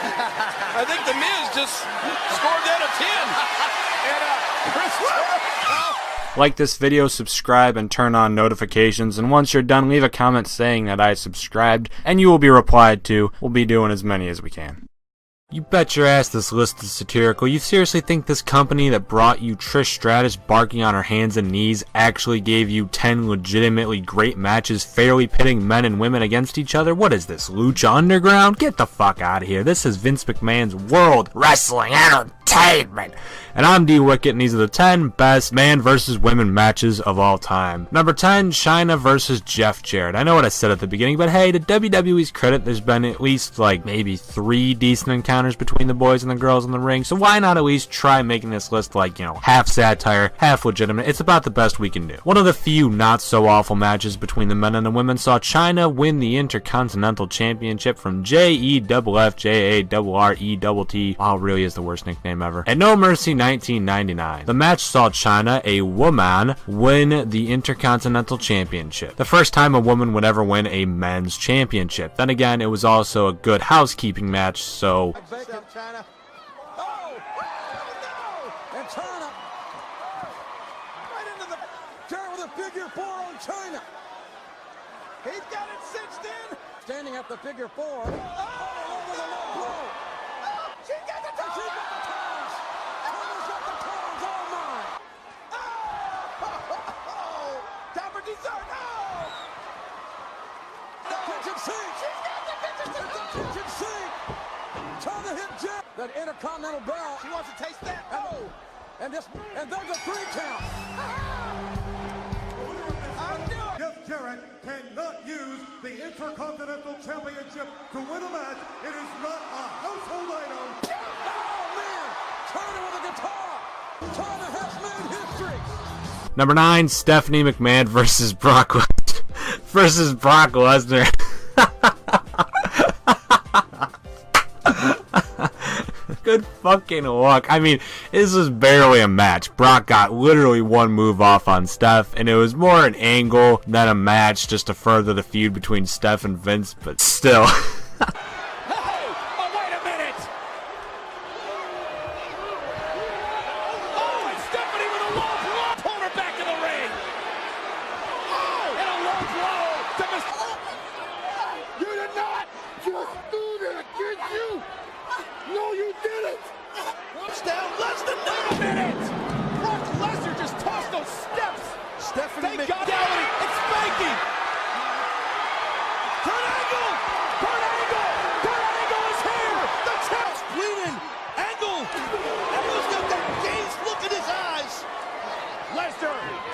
I think The Miz just scored that a 10. And Chris Like this video, subscribe, and turn on notifications, and once you're done, leave a comment saying that I subscribed, and you will be replied to. We'll be doing as many as we can. You bet your ass this list is satirical. You seriously think this company that brought you Trish Stratus barking on her hands and knees actually gave you 10 legitimately great matches fairly pitting men and women against each other? What is this, Lucha Underground? Get the fuck out of here. This is Vince McMahon's World Wrestling Entertainment. And I'm D Wicket, and these are the 10 best man versus women matches of all time. Number 10, Chyna versus Jeff Jarrett. I know what I said at the beginning, but hey, to WWE's credit, there's been at least like maybe 3 decent encounters between the boys and the girls in the ring, so why not at least try making this list like, you know, half satire, half legitimate. It's about the best we can do. One of the few not so awful matches between the men and the women saw Chyna win the Intercontinental Championship from JEFFJARRETT. Wow, really is the worst nickname ever. At No Mercy 1999. The match saw Chyna, a woman, win the Intercontinental Championship. The first time a woman would ever win a men's championship. Then again, it was also a good housekeeping match, so... Chyna. Oh! No! And Chyna right into the chair with a figure 4 on Chyna. He's got it cinched in. Standing at the figure 4. Oh! With a low blow. Oh! She got the toes. She got the toes. Chyna's got the toes. Oh my! Oh! Time for dessert. Oh! The kitchen sink. She's got the kitchen sink. The kitchen sink. Chyna hit Jeff. That Intercontinental belt. She wants to taste that. And there's a 3 count. Jeff Jarrett cannot use the Intercontinental Championship to win a match. It is not a household item. Oh man! Chyna with a guitar. Chyna has made history. Number 9, Stephanie McMahon versus Brock Lesnar. Good fucking luck. I mean, this was barely a match. Brock got literally one move off on Steph, and it was more an angle than a match just to further the feud between Steph and Vince, but still.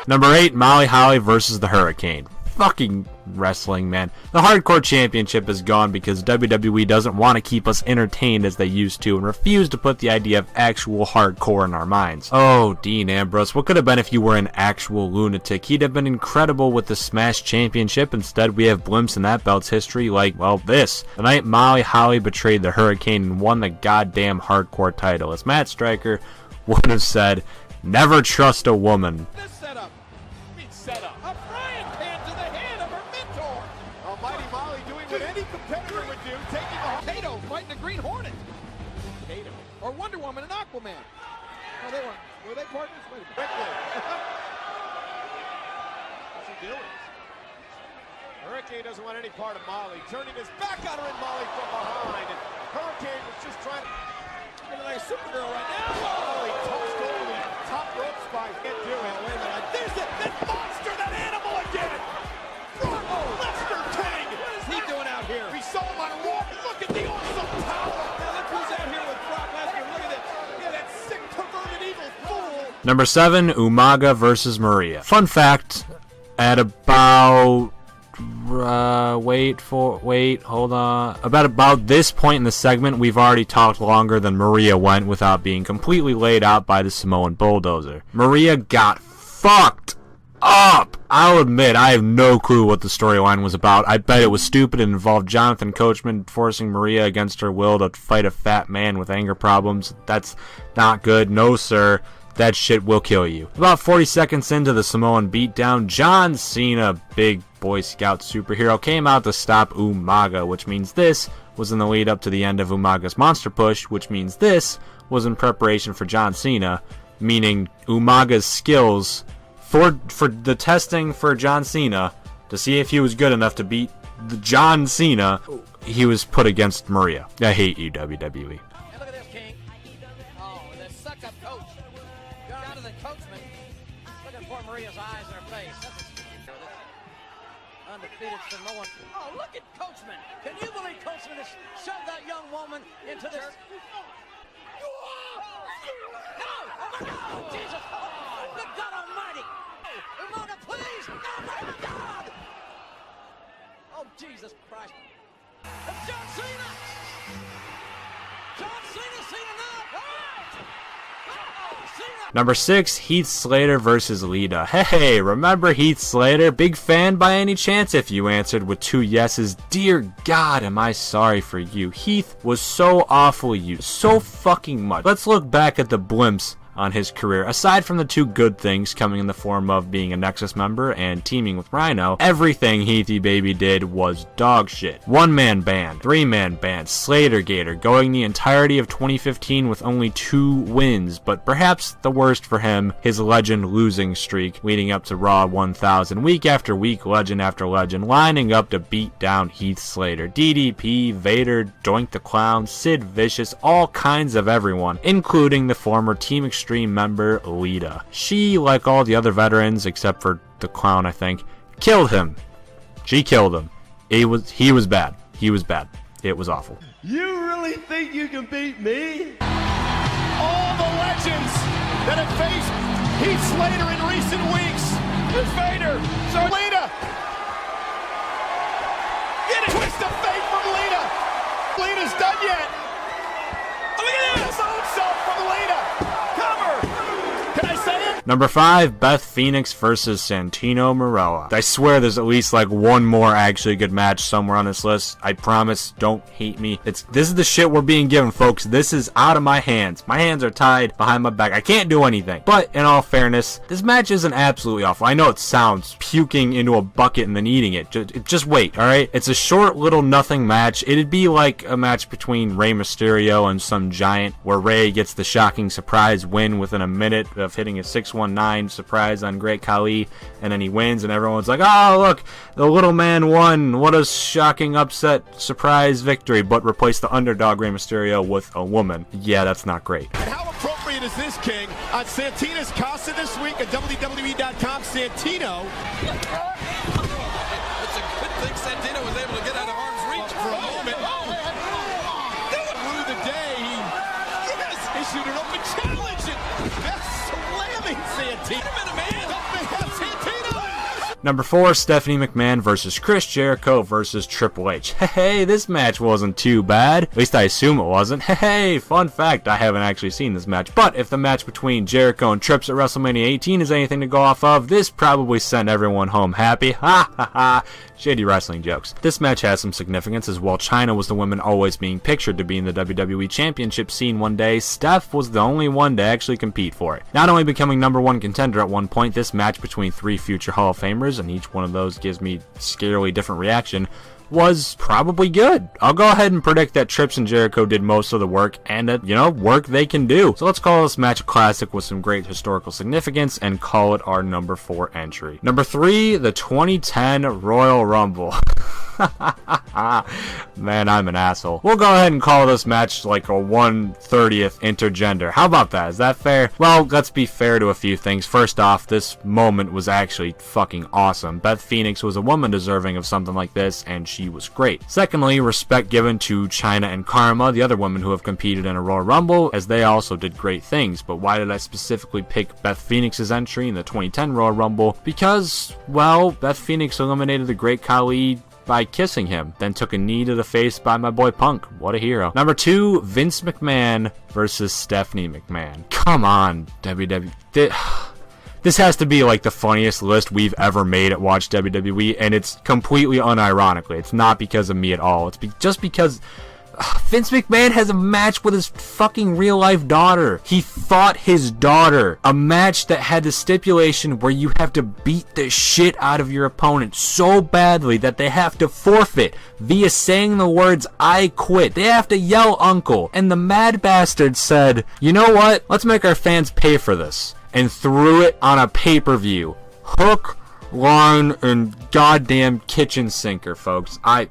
Number 8, Molly Holly versus the Hurricane. Fucking wrestling, man. The Hardcore Championship is gone because WWE doesn't want to keep us entertained as they used to and refuse to put the idea of actual hardcore in our minds. Oh, Dean Ambrose, what could have been if you were an actual lunatic? He'd have been incredible with the Smash Championship. Instead, we have blimps in that belt's history like, well, this. The night Molly Holly betrayed the Hurricane and won the goddamn Hardcore title. As Matt Striker would have said, never trust a woman. setup. A frying pan to the head of her mentor. Almighty Molly doing what any competitor would do, taking a Kato fighting the Green Hornet. Kato. Or Wonder Woman and Aquaman. No, they weren't. Were they partners? Wait a minute. What's he doing? Hurricane doesn't want any part of Molly. Turning his back on her and Molly from behind. And Hurricane was just trying to get like a Supergirl right now. Molly tossed over the top rope spike. Can't do it. Wait a minute. There's that monster, that animal again. Brock Lesnar King. What is he doing out here? We saw him on Raw. Look at the awesome power. Now look who's out here with Brock Lesnar. Look at that. Yeah, that sick, perverted, evil fool. Number 7, Umaga versus Maria. Fun fact, at about... hold on. About this point in the segment, we've already talked longer than Maria went without being completely laid out by the Samoan Bulldozer. Maria got fucked up. I'll admit, I have no clue what the storyline was about. I bet it was stupid and involved Jonathan Coachman forcing Maria against her will to fight a fat man with anger problems. That's not good. No, sir. that shit will kill you. About 40 seconds into the Samoan beatdown, John Cena, big Boy Scout superhero, came out to stop Umaga, which means this was in the lead up to the end of Umaga's Monster Push, which means this was in preparation for John Cena, meaning Umaga's skills for the testing for John Cena to see if he was good enough to beat John Cena. He was put against Maria. I hate you, WWE. And look at this, King. Oh, the suck-up coach. Down to the coachman. Looking for Maria's eyes in her face. That's undefeated Samoan. Oh, look at Coachman. Can you believe Coachman has shoved that young woman into this? No! Oh, my God! Jesus! Oh, good God Almighty! Umaga, please! Oh, my God! Oh, Jesus Christ! It's John Cena! John Cena, Cena now! Oh, Cena! Number 6, Heath Slater versus Lita. Hey, remember Heath Slater? Big fan by any chance? If you answered with 2 yeses, dear God, am I sorry for you. Heath was so awfully used, so fucking much. Let's look back at the blimps on his career. Aside from the 2 good things coming in the form of being a Nexus member and teaming with Rhino, everything Heathy Baby did was dog shit. 1-man band, 3-man band, Slater Gator, going the entirety of 2015 with only 2 wins, but perhaps the worst for him, his legend losing streak leading up to Raw 1000, week after week, legend after legend, lining up to beat down Heath Slater, DDP, Vader, Doink the Clown, Sid Vicious, all kinds of everyone, including the former Team Extreme member Lita. She, like all the other veterans except for the Clown, I think, killed him. She killed him. He was bad. He was bad. It was awful. You really think you can beat me? All the legends that have faced Heath Slater in recent weeks. Here's Vader. Lita. Get a twist of fate from Lita. Lita's done yet. Oh, look at this. Moonsault from Lita. Cover. Can I say it? Number 5, Beth Phoenix versus Santino Marella. I swear there's at least like one more actually good match somewhere on this list. I promise, don't hate me. This is the shit we're being given, folks. This is out of my hands. My hands are tied behind my back. I can't do anything. But in all fairness, this match isn't absolutely awful. I know it sounds puking into a bucket and then eating it. Just wait, alright? It's a short little nothing match. It'd be like a match between Rey Mysterio and some giant where Rey gets the shocking surprise win within a minute of hitting a 619 surprise on Great Khali, and then he wins and everyone's like, oh look, the little man won, what a shocking upset surprise victory, but replace the underdog Rey Mysterio with a woman. Yeah, that's not great. And how appropriate is this, King? On Santina's Casa this week at WWE.com, Santino. It's a good thing Santino was able to get out of harm's reach for a moment. Through the day, he issued an open challenge and that's slamming Santino. Number 4, Stephanie McMahon versus Chris Jericho versus Triple H. Hey, this match wasn't too bad. At least I assume it wasn't. Hey, fun fact, I haven't actually seen this match. But if the match between Jericho and Trips at WrestleMania 18 is anything to go off of, this probably sent everyone home happy. Ha ha ha. Shady wrestling jokes. This match has some significance, as while Chyna was the woman always being pictured to be in the WWE Championship scene one day, Steph was the only one to actually compete for it. Not only becoming #1 contender at one point, this match between 3 future Hall of Famers, and each one of those gives me scarily different reaction, was probably good. I'll go ahead and predict that Trips and Jericho did most of the work, and that, work they can do. So let's call this match a classic with some great historical significance and call it our number 4 entry. Number 3, the 2010 Royal Rumble. Man, I'm an asshole. We'll go ahead and call this match like a 1/30th intergender. How about that? Is that fair? Well, let's be fair to a few things. First off, this moment was actually fucking awesome. Beth Phoenix was a woman deserving of something like this, and she was great. Secondly, respect given to Chyna and Karma, the other women who have competed in a Royal Rumble, as they also did great things. But why did I specifically pick Beth Phoenix's entry in the 2010 Royal Rumble? Because, well, Beth Phoenix eliminated the Great Khali by kissing him, then took a knee to the face by my boy Punk. What a hero. Number 2, Vince McMahon versus Stephanie McMahon. Come on, WWE. This has to be like the funniest list we've ever made at Watch WWE, and it's completely unironically. It's not because of me at all. It's just because Vince McMahon has a match with his fucking real life daughter. He fought his daughter. A match that had the stipulation where you have to beat the shit out of your opponent so badly that they have to forfeit via saying the words, "I quit." They have to yell "uncle." And the mad bastard said, you know what? Let's make our fans pay for this. And threw it on a pay-per-view. Hook, line, and goddamn kitchen sinker, folks. I'm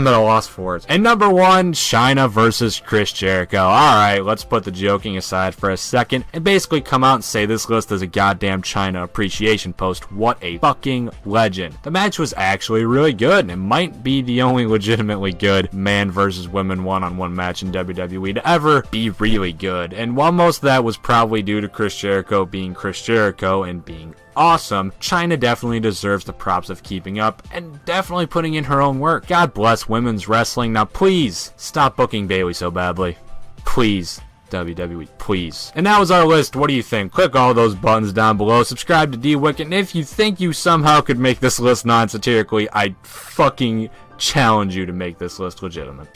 at a loss for it. And number 1, Chyna versus Chris Jericho. Alright, let's put the joking aside for a second and basically come out and say this list is a goddamn Chyna appreciation post. What a fucking legend. The match was actually really good, and it might be the only legitimately good man versus women one-on-one match in WWE to ever be really good. And while most of that was probably due to Chris Jericho being Chris Jericho and being awesome, Chyna definitely deserves the props of keeping up and definitely putting in her own work. God bless women's wrestling. Now please stop booking Bayley so badly. Please, WWE, please. And that was our list. What do you think? Click all those buttons down below. Subscribe to D-Wick, and if you think you somehow could make this list non-satirically, I fucking challenge you to make this list legitimate.